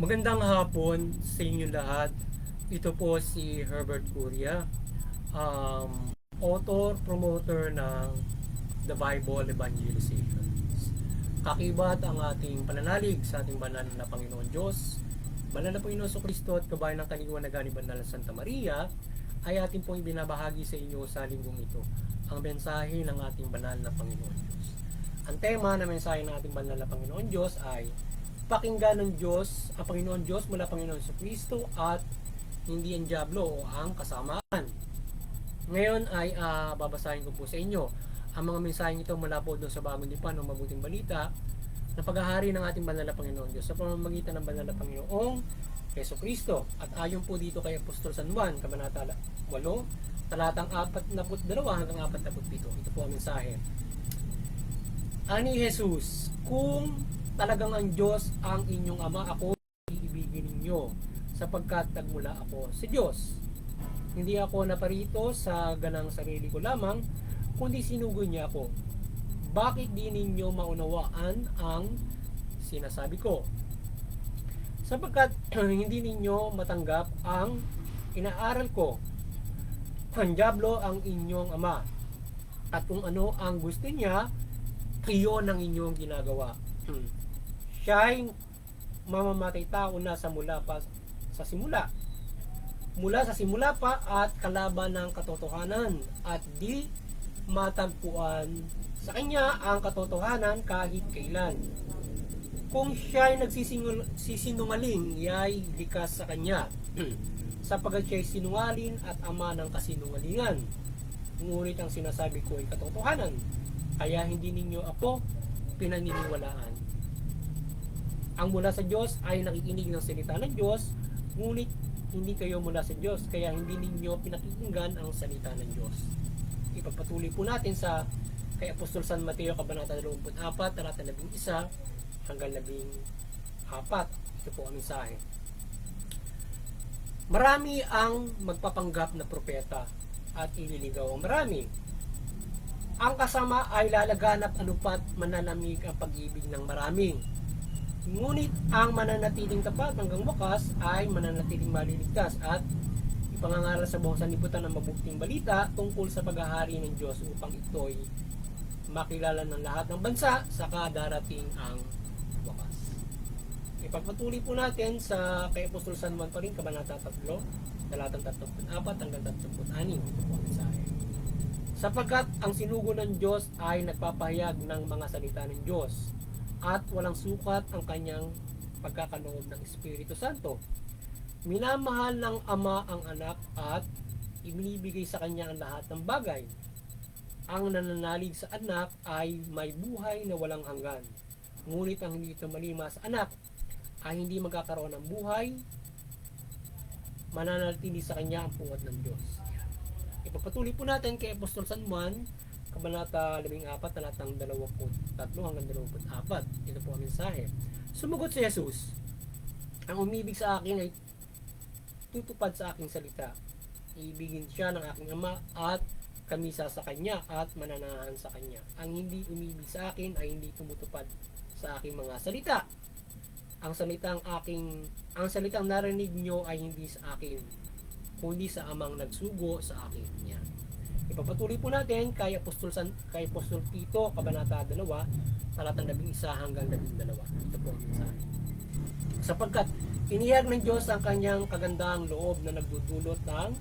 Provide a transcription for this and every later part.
Magandang hapon sa inyo lahat. Ito po si Herbert Curia, author, promoter ng The Bible Evangelization. Kakibat ang ating pananalig sa ating banal na Panginoon Diyos, banal na Panginoon Kristo at kabayan ng kaliwanagan ni Banal Santa Maria, ay ating pong ibinabahagi sa inyo sa linggong ito, ang mensahe ng ating banal na Panginoon Diyos. Ang tema na mensahe ng ating banal na Panginoon Diyos ay pakinggan ng Diyos, ang Panginoon Diyos mula Panginoon sa Kristo at hindi ang Diablo o ang kasamaan. Ngayon ay babasahin ko po sa inyo ang mga mensaheng ito mula po doon sa Bagong Tipan o Mabuting Balita na paghahari ng ating banal na Panginoon Diyos sa pamamagitan ng banal na Panginoong Yesu Kristo. At ayon po dito kay Apostol San Juan, Kabanata 8, talatang 42 hanggang 47. Ito po ang mensahe. Ani Jesus, kung talagang ang Diyos ang inyong Ama, ako iibigin ninyo sapagkat nagmula ako sa Diyos. Hindi ako naparito sa ganang sarili ko lamang, kundi sinugo niya ako. Bakit di ninyo maunawaan ang sinasabi ko? Sapagkat hindi ninyo matanggap ang inaaral ko. Ang Diablo ang inyong ama. At kung ano ang gusto niya, iyon ang inyong ginagawa. Siya'y mamamatay tao na sa simula. Mula sa simula pa at kalaban ng katotohanan at di matagpuan sa kanya ang katotohanan kahit kailan. Kung siya'y nagsisinungaling, iya'y likas sa kanya, sapagat siya'y sinungaling at ama ng kasinungalingan. Ngunit ang sinasabi ko ay katotohanan, kaya hindi ninyo ako pinaniniwalaan. Ang mula sa Diyos ay nakikinig ng salita ng Diyos, ngunit hindi kayo mula sa Diyos, kaya hindi ninyo pinakikinggan ang salita ng Diyos. Ipagpatuloy po natin sa kay Apostol San Mateo, Kabanata 24, talata 11 hanggang 14. Ito po ang mensahe. Marami ang magpapanggap na propeta at ililigaw ang marami. Ang kasama ay lalaganap anupat manalamig ang pag-ibig ng maraming. Ngunit ang mananatiling tapat hanggang wakas ay mananatiling maliligtas at ipangangaral sa buong sanlibutan ng mabuting balita tungkol sa paghahari ng Diyos upang ito'y makilala ng lahat ng bansa saka darating ang wakas. Ipagpatuloy po natin sa kay Apostol San Juan pa rin, Kabanata 3, talatang 34 hanggang 36. Ito po ang mensahe. Sapagkat ang sinugo ng Diyos ay nagpapahayag ng mga salita ng Diyos at walang sukat ang kanyang pagkakaloob ng Espiritu Santo. Minamahal ng Ama ang anak at ibinibigay sa kanya ang lahat ng bagay. Ang nananalig sa anak ay may buhay na walang hanggan. Ngunit ang hindi tumalima sa anak ay hindi magkakaroon ng buhay, mananatili sa kanya ang puwad ng Diyos. Ipagpatuloy po natin kay Apostol San Juan, Kabanata 14, talatang 23 hanggang 24. Ito po ang mensahe. Sumagot si Jesus, ang umibig sa akin ay tutupad sa aking salita. Iibigin siya ng aking Ama at kami sa kanya at mananahan sa kanya. Ang hindi umibig sa akin ay hindi tumutupad sa aking mga salita. Ang salitang narinig nyo ay hindi sa akin, kundi sa Amang nagsugo sa akin niya. Ipapatuloy po natin kay Apostol Tito, Kabanata 2, talatang 11 hanggang 12. Ito po ang mensahe. Sapagkat inihag ng Diyos ang kanyang kagandahang loob na nagdudulot ng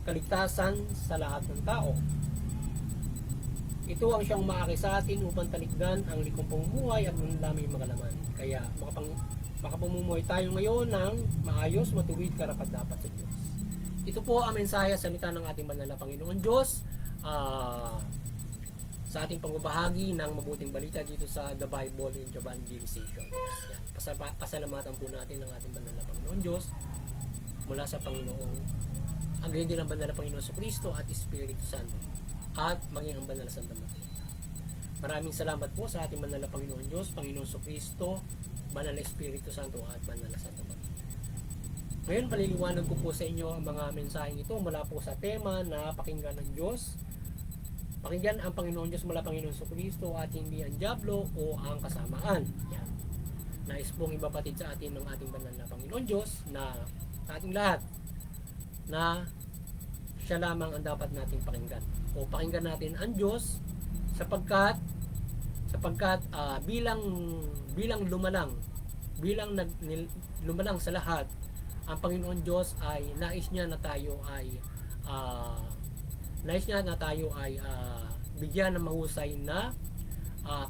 kaligtasan sa lahat ng tao. Ito ang siyang maaki sa atin upang talikdan ang likong pamumuhay at manlamay makalaman. Kaya makapamumuhay tayo ngayon ng maayos, matuwid, karapat-dapat sa Diyos. Ito po ang mensahe sa salita ng ating banal na Panginoon Diyos sa ating pagbabahagi ng mabuting balita dito sa The Bible Evangelization. Pasalamatan po natin ang ating banal na Panginoon Diyos mula sa Panginoong ang gayon din ang banal na Panginoon sa Kristo at Espiritu Santo at maging ang banal na Santa Maria. Maraming salamat po sa ating banal na Panginoon Diyos, Panginoon Kristo, Banal na Espiritu Santo at Banal na Santo Pag. Ngayon, paliliwanag ko po sa inyo ang mga mensaheng ito mula po sa tema na pakinggan ng Diyos. Pakinggan ang Panginoon Diyos mula Panginoon Kristo at hindi ang diablo o ang kasamaan. Yan. Nais pong ibapatid sa atin ng ating banal na Panginoon Diyos na sa ating lahat na siya lamang ang dapat nating pakinggan. O pakinggan natin ang Diyos sapagkat bilang lumalang sa lahat, ang Panginoon Diyos ay nais niya na tayo ay bigyan ng mahusay na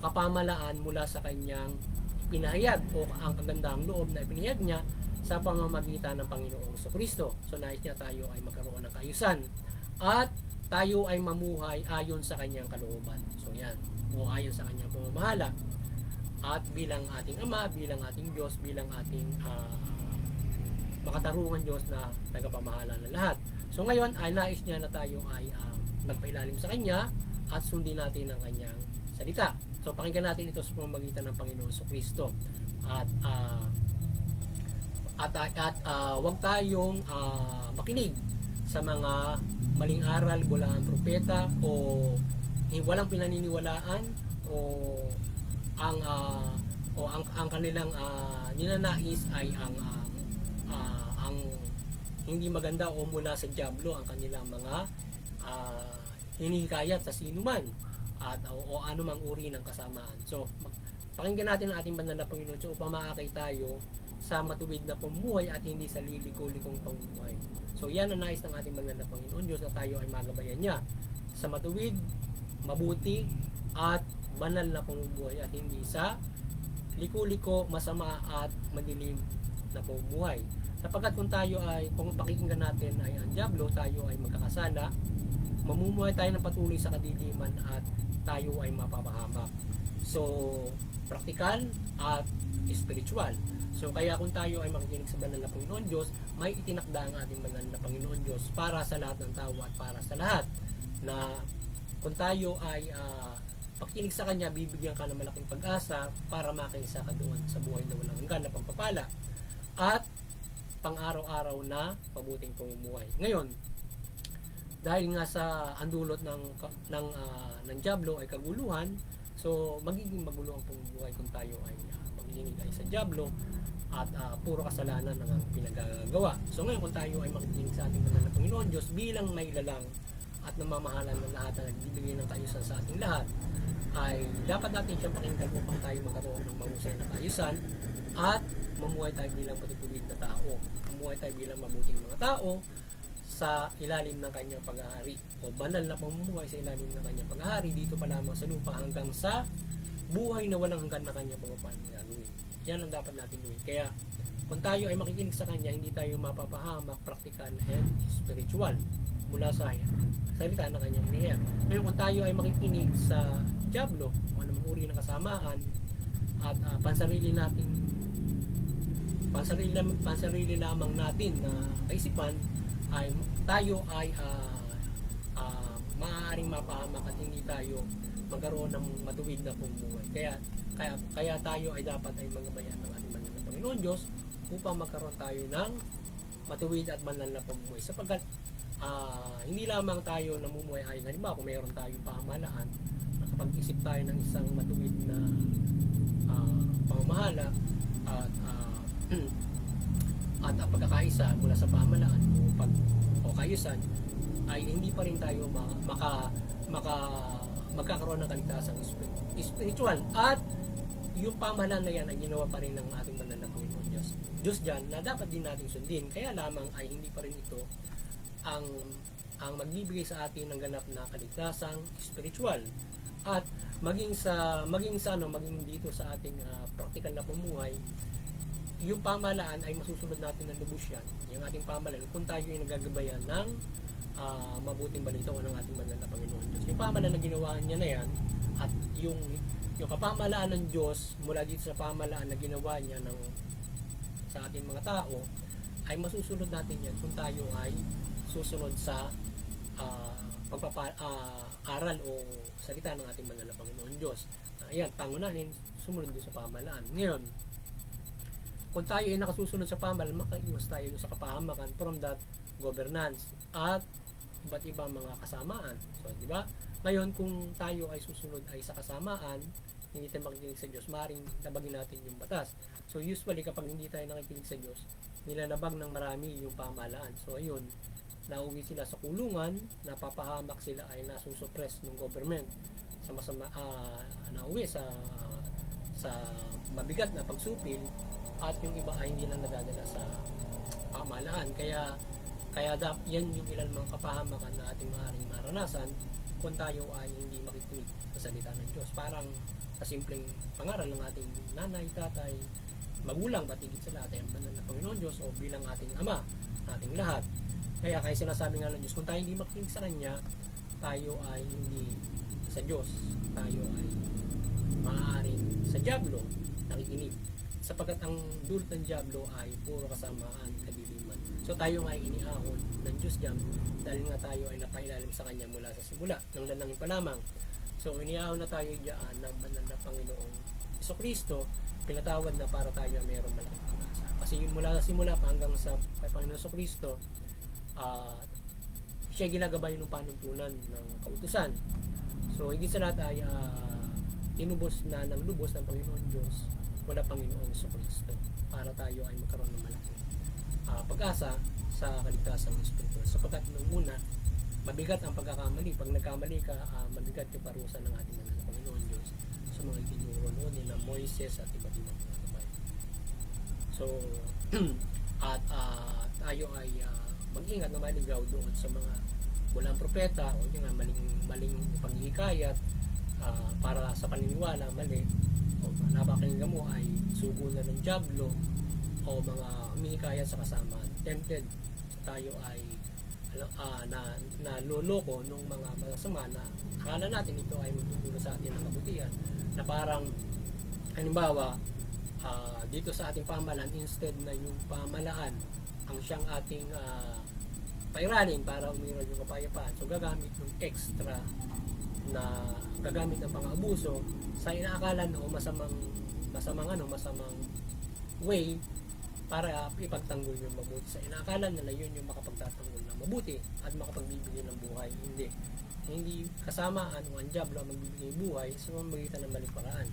kapamalaan mula sa kanyang pinahayag o ang kagandahang loob na ipinahayag niya sa pamamagitan ng Panginoong Kristo. So nais niya tayo ay magkaroon ng kaayusan at tayo ay mamuhay ayon sa kanyang kalooban. So yan, o ayon sa kanyang pamamahala. At bilang ating Ama, bilang ating Diyos, bilang ating makatarungan Diyos na tagapamahala ng lahat. So ngayon ay nais niya na tayo ay magpailalim sa Kanya at sundin natin ang Kanyang salita. So pakinggan natin ito sa pamamagitan ng Panginoon Kristo. At huwag tayong makinig sa mga maling aral mula ang propeta o walang pinaniniwalaan o ang kanilang ninanais ay ang hindi maganda o mula sa diablo ang kanilang mga hinihikayat sa sinuman at o anumang uri ng kasamaan. So pakinggan natin ang ating banal na Panginoon Diyos upang maakay tayo sa matuwid na pamumuhay at hindi sa liliko-likong pamumuhay. So yan ang nais ng ating banal na Panginoon Diyos, na tayo ay magabayan niya sa matuwid, mabuti at banal na pamumuhay at hindi sa liko-liko, masama at madilim na pamumuhay. Sapagkat kung pakikinggan natin ay ang diablo, tayo ay magkakasala, mamumuhay tayo ng patuloy sa kadiliman at tayo ay mapapahamak. So praktikal at spiritual. So kaya kung tayo ay makikinig sa banal na Panginoon Diyos, may itinakda ang ating banal na Panginoon Diyos para sa lahat ng tao at para sa lahat, na kung tayo ay pakikinig sa Kanya, bibigyan ka ng malaking pag-asa para makaisa ka doon sa buhay na walang hanggan na pagpapala at pang-araw-araw na mabuting pamumuhay. Ngayon, dahil nga sa andulot ng diablo ay kaguluhan, so magiging magulo ang pamumuhay kung tayo ay makikinig ay sa diablo at puro kasalanan ang pinagagawa. So ngayon, kung tayo ay makikinig sa ating banal na Panginoon Diyos bilang may lalang at namamahalan ng lahat na nagbibigay ng kaayusan sa ating lahat, ay dapat natin siyang pakinggan upang tayo magkaroon ng mahusay na kaayusan at mamuhay tayo bilang patutuwid na tao. Mamuhay tayo bilang mabuting mga tao sa ilalim ng kanyang pag-aari, o banal na pamumuhay sa ilalim ng kanyang pag-aari dito pa lamang sa lupa hanggang sa buhay na walang hanggan na kanyang gagawin. Yan ang dapat natin gawin. Kaya kung tayo ay makikinig sa Kanya, hindi tayo mapapahamak, practical and spiritual mula sa salita ng Kanyang niya. Ngayon, kung tayo ay makikinig sa diablo, kung anong uri ng kasamaan at pansarili lamang natin na kaisipan, ay tayo ay maaaring mapahamak at hindi tayo magkaroon ng matuwid na pamumuhay. Kaya tayo ay dapat ay magabayan ng ating banal na Panginoon Diyos upang magkaroon tayo ng matuwid at banal na pamumuhay. Sapagkat hindi lamang tayo namumuhay ay halimbawa kung mayroon tayong pamahalaan, nakapag-isip tayo ng isang matuwid na pamamahala at ang pagkakaisa mula sa pamahalaan o kaayusan, ay hindi pa rin tayo magkakaroon ng kaligtasang spiritual. At yung pamahalaan na yan ay ginawa pa rin ng ating banal na Panginoon Diyos dyan, na dapat din natin sundin. Kaya lamang ay hindi pa rin ito ang magbibigay sa atin ng ganap na kaligtasang spiritual. At maging dito sa ating practical na pamumuhay, yung pamahalaan ay masusunod natin ng lubos yan. Yung ating pamahalaan, kung tayo ay nagagabayan ng mabuting balita o ng ating banal na Panginoon Diyos. Yung pamahalaan na ginawa niya na yan, at yung kapamahalaan ng Diyos mula dito sa pamahalaan na ginawa niya sa ating mga tao, ay masusunod natin yan kung tayo ay susunod sa aral o salita ng ating banal na Panginoon Diyos. Ayan, pangunahin, sumunod din sa pamahalaan. Ngayon, kung tayo ay nakasusunod sa pamahalaan, makaiwas tayo sa kapahamakan from that governance at iba't ibang mga kasamaan. So, di ba? Ngayon, kung tayo ay susunod ay sa kasamaan, hindi tayo makikinig sa Diyos, maaaring nabagin natin yung batas. So, usually, kapag hindi tayo nakikinig sa Diyos, nilalabag ng marami yung pamahalaan. So, ayun, nauwi sila sa kulungan, napapahamak sila ay nasusuppress ng government sa masama, nauwi sa mabigat na pagsupil, at yung iba ay hindi na nadadala sa pamahalaan. Kaya yan yung ilan mga kapahamakan na ating maaaring maranasan kung tayo ay hindi makikinig sa salita ng Diyos. Parang sa simpleng pangaral ng ating nanay, tatay, magulang, patigit sa lahat ay ang banal na Panginoon Diyos o bilang ating Ama, ating lahat. Kaya sinasabi nga ng Diyos, kung tayo hindi makikinig sa Kanya, tayo ay hindi sa Diyos. Tayo ay maaaring sa dyablo nakikinig. Sapagkat ang dulot ng dyablo ay puro kasamaan, kadiliman. So tayo nga ay iniahon ng Diyos dyan dahil nga tayo ay napailalim sa Kanya mula sa simula, ng lalangin pa lamang. So iniahon na tayo dyan ng banal na Panginoong Jesucristo, pinatawad na para tayo mayroong malaking pag-asa. Kasi yun mula sa simula pa hanggang sa Panginoong Jesucristo, siya ginagabay ng panuntunan ng kautusan. So higit sa lahat ay tinubos na ng lubos ng Panginoon Diyos wala Panginoong Jesucristo para tayo ay magkaroon ng malaking pag-asa sa kaligtasang espiritual. Sapagkat nung una, mabigat ang pagkakamali. Pag nagkamali ka, mabigat yung parusa ng ating banal na Panginoon Diyos sa mga itinuro noon nila Moises at iba't ibang mga gabay. So, at tayo ay mag-ingat na maligaw doon sa mga walang propeta o yung maling panghihikayat para sa paniniwala mali o napakinggan mo ay sugo na ng dyablo o mga humihikayat sa kasamaan. Tempted tayo ay naloloko ng mga masama na akala natin ito ay magtutulong sa atin ng kabutihan, na parang halimbawa dito sa ating pamahalaan, instead na yung pamahalaan ang siyang ating pairalin para umiral yung kapayapaan, so gagamit ng extra na gagamit ng pang-abuso sa inaakalan o masamang way para ipagtanggol yung mabuti. Sa inaakalan nila yun yung makapagtatanggol ng mabuti at makapagbibigay ng buhay. Hindi kasamaan o ang dyablo ang magbibigay buhay sa pamamagitan ng maling paraan.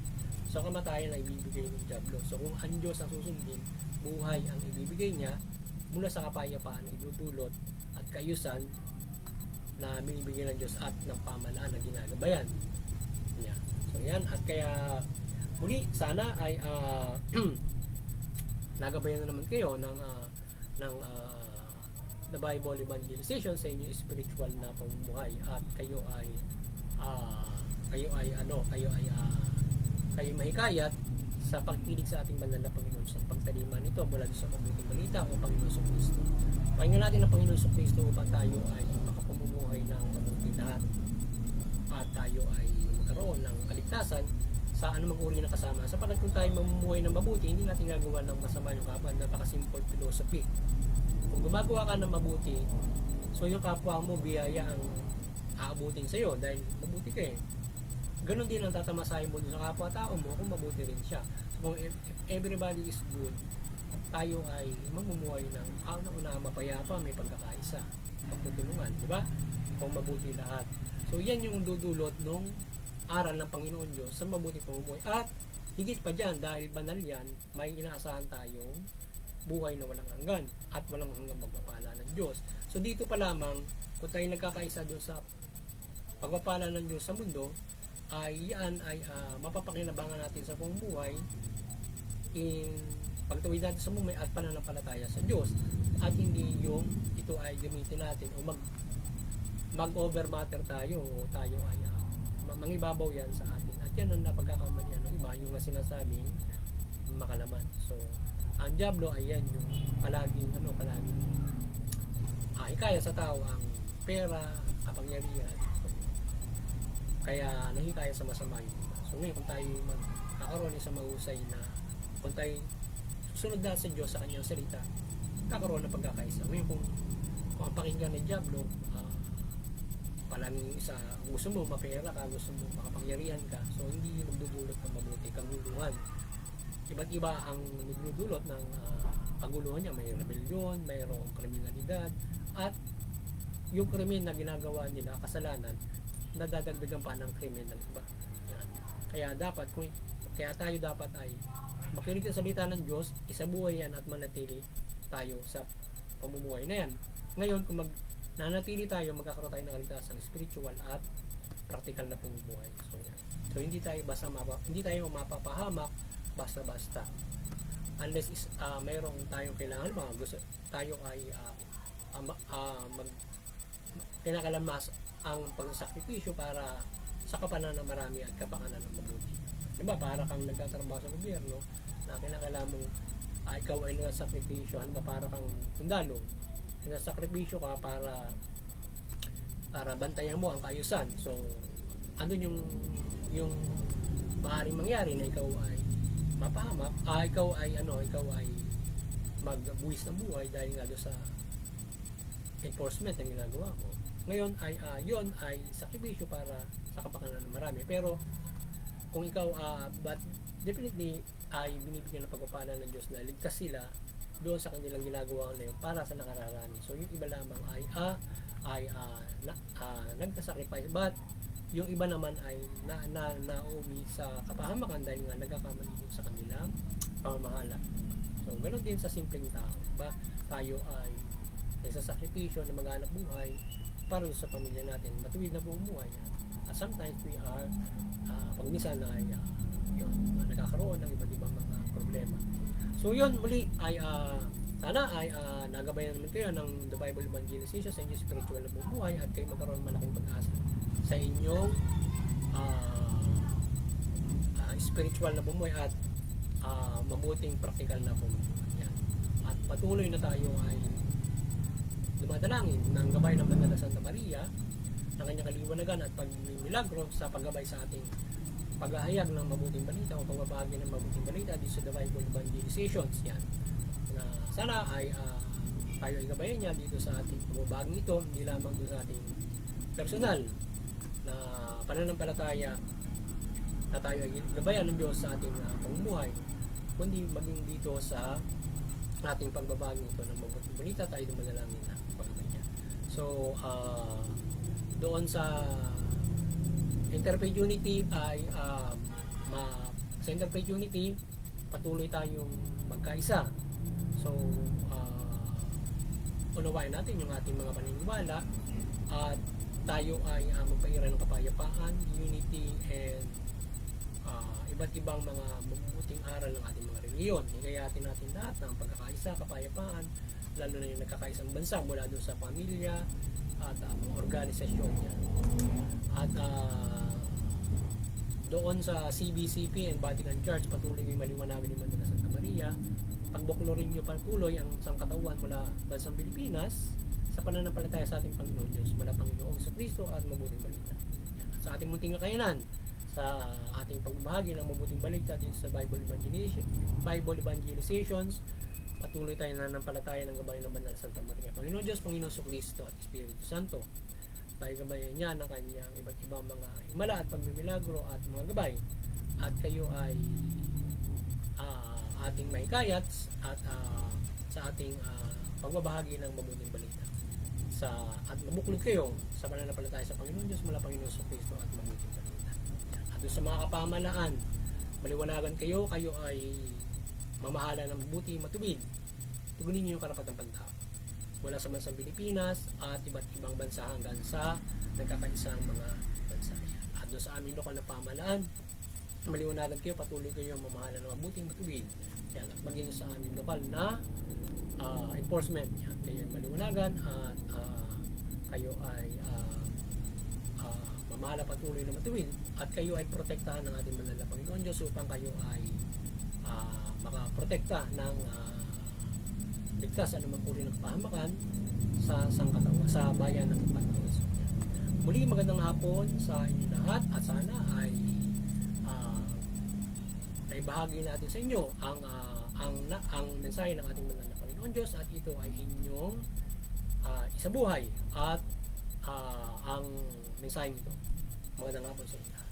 So kamatayan ang ibibigay ng dyablo. So kung ang Diyos ang susundin, buhay ang ibibigay niya mula sa kapayapaan na idudulot at kayusan na binibigyan ng Diyos at ng pamahalaan na ginagabayan niya. So yan, at kaya muli sana ay nagabayan na naman kayo ng the Bible evangelization sa inyong spiritual na pamumuhay, at kayo ay mahikayat sa pagkilig sa ating banal na Panginoon sa pagtalima nito mula sa mabuting balita o Panginoon Jesucristo. Pakinggan natin ang Panginoon Jesucristo upang tayo ay makapamumuhay ng mabuting lahat at tayo ay magkaroon ng kaligtasan sa anumang uri ng kasama. Sapagkat kung tayo mamumuhay ng mabuti, hindi natin gagawa ng masama yung kapwa. Napaka-simple philosophy. Kung gumagawa ka ng mabuti, so yung kapwa mo biyaya ang aabutin sa iyo dahil mabuti ka eh. Ganon din ang tatamasahin mo sa kapwa-tao mo kung mabuti rin siya. So kung if everybody is good, tayo ay mamumuhay ng una mapayapa, may pagkakaisa, pagtutulungan, di ba? Kung mabuti lahat. So yan yung dudulot nung aral ng Panginoon Diyos sa mabuting pamumuhay. At higit pa dyan, dahil banal yan, may inaasahan tayong buhay na walang hanggan at walang hanggang magpapala ng Diyos. So dito pa lamang, kung tayo nagkakaisa doon sa pagpapala ng Diyos sa mundo, ay yan ay mapapakinabangan natin sa pamumuhay in pagtawid natin sa mumay at pananampalataya sa Diyos, at hindi yung ito ay gamitin natin o mag-over matter tayo o tayo ay mangibabaw yan sa atin. At yan ang napagkakamalian ng iba, yung sinasabing makalaman. So ang dyablo ay yan yung palaging hikaya sa tao ang pera, kapangyarihan. Kaya nahikaya sa masama yun. So ngayon kung tayo magkakaroon sa mahusay na kung tayo susunod na sa Diyos sa kanyang salita, kakaroon ng pagkakaisa. Ngayon kung ang pakinggan ng dyablo, palaging isa, gusto mo mapera ka, gusto mo makapangyarihan ka, so hindi magdudulot ng mabuti kaguluhan. Iba't iba ang nagdudulot ng kaguluhan niya. May rebellion, mayroong kriminalidad, at yung krimen na ginagawa nila, kasalanan, nadadagdagan pa ng krimen ng iba. Yan. Kaya tayo dapat ay makinig sa salita ng Diyos, isabuhay yan at manatili tayo sa pamumuhay na yan. Ngayon, kung nanatili tayo, magkakaroon tayo ng kaligtasan spiritual at practical na pamumuhay. So hindi tayo mapapahamak basta-basta. Unless mayroong tayong kailangan, tayo ay kinakalamas ang pagsasakripisyo para sa kapanan ng marami at kapakanan ng mabuti. Diba, para kang nagtatrabaho sa gobyerno na kinakailangan mong ikaw ay nagsakripisyo, para kang sundalo, nagsakripisyo ka para bantayan mo ang kaayusan. So yung maaaring mangyari na ikaw ay mapahamak, ikaw ay magbuwis ng buhay dahil nga doon sa enforcement na ginagawa mo. Ngayon ay yon ay sakripisyo para sa kapakanan ng marami. Pero kung ikaw but definitely ay binibigyan ng pagpapala ng Diyos na ligtas sila doon sa kanilang ginagawa na yun para sa nakararami. So yung iba lamang ay nagsasacrifice, but yung iba naman ay nauwi sa kapahamakan dahil nga nagkakamali din sa kanilang pamamahala. So ganoon din sa simpleng tao, diba? Tayo ay nagsasakripisyo na maghanap buhay para sa pamilya natin, matuwid na bumuhay. At sometimes we are pag minsan ay nagkakaroon ng iba't ibang mga problema. So yun, muli ay sana ay nagabayan naman kayo ng The Bible Evangelization sa inyong spiritual na bumuhay at kayo magkaroon malaking pag-asa sa inyong spiritual na bumuhay at mabuting practical na bumuhay. Yan. At patuloy na tayo ay dumadalangin ng gabay ng Banal na Santa Maria ng kanyang kaliwanagan at pagmimilagro sa paggabay sa ating paghahayag ng mabuting balita o pagbabahagi ng mabuting balita dito sa The Bible Evangelizations. Yan. Na sana ay tayo ay gabayan niya dito sa ating pagbabahagi ito, hindi lamang dito sa ating personal na pananampalataya na tayo ay gabayan ng Diyos sa ating pamumuhay, kundi maging dito sa ating pagbabahagi ito ng mabuting balita, tayo dumalangin na pagbabay niya. So, doon sa Interfaith Unity ay sa Interfaith Unity patuloy tayong magkaisa. So unawain natin yung ating mga paniniwala at tayo ay magpairan ng kapayapaan, unity, and iba't ibang mga mabubuting aral ng ating mga reliyon. Higayatin natin lahat ng pagkakaisa, kapayapaan, lalo na yung nagkakaisang bansa mula doon sa pamilya at organisasyon niya. At doon sa CBCP and Vatican Church, patuloy yung maliwanagin ni Banal na Santa Maria. Pagbuklorin nyo patuloy ang sangkatawan mula bansang Pilipinas sa pananampalataya sa ating Panginoon Diyos, mula Panginoong Kristo at mabuting balita. At sa ating munting kakayanan, sa ating pagbahagi ng mabuting balita dito sa Bible Evangelizations, patuloy tayo na nampalataya ng gabay ng Banal na Santa Maria. Panginoon Diyos, Panginoon Kristo at Espiritu Santo, tayo gabayan niya ng kanyang iba't ibang mga himala at pagmimilagro at mga gabay, at kayo ay ating mahikayat at sa ating pagbabahagi ng mabuting balita at mabuklod kayo sa pananampalataya sa Panginoon Diyos mula Panginoon Kristo at mabuting balita. At doon sa mga kapamahalaan, maliwanagan kayo ay mamahala ng mabuti, matuwid, tugunin niyo yung karapatang pantao mula sa bansang Pilipinas at iba't ibang bansa hanggang sa nagkakaisang mga bansa. At doon sa aming lokal na pamahalaan, maliwanagan kayo, patuloy kayo mamahala ng mabuting, matuwid. Yan, at maging sa aming lokal na enforcement. Yan, kayo ay maliwanagan at kayo ay mamahala patuloy na matuwid, at kayo ay protektahan ng ating banal na Panginoon Diyos upang kayo ay makaprotekta ng ligtas anumang uri ng pahamakan sa sangkatawa, sa bayan ng Panginoon. Muli, magandang hapon sa inyo lahat, at sana ay naibahagi natin sa inyo ang mensahe ng ating banal na Panginoon Diyos, at ito ay inyong isabuhay at ang mensaheng ito. Magandang hapon sa inyo.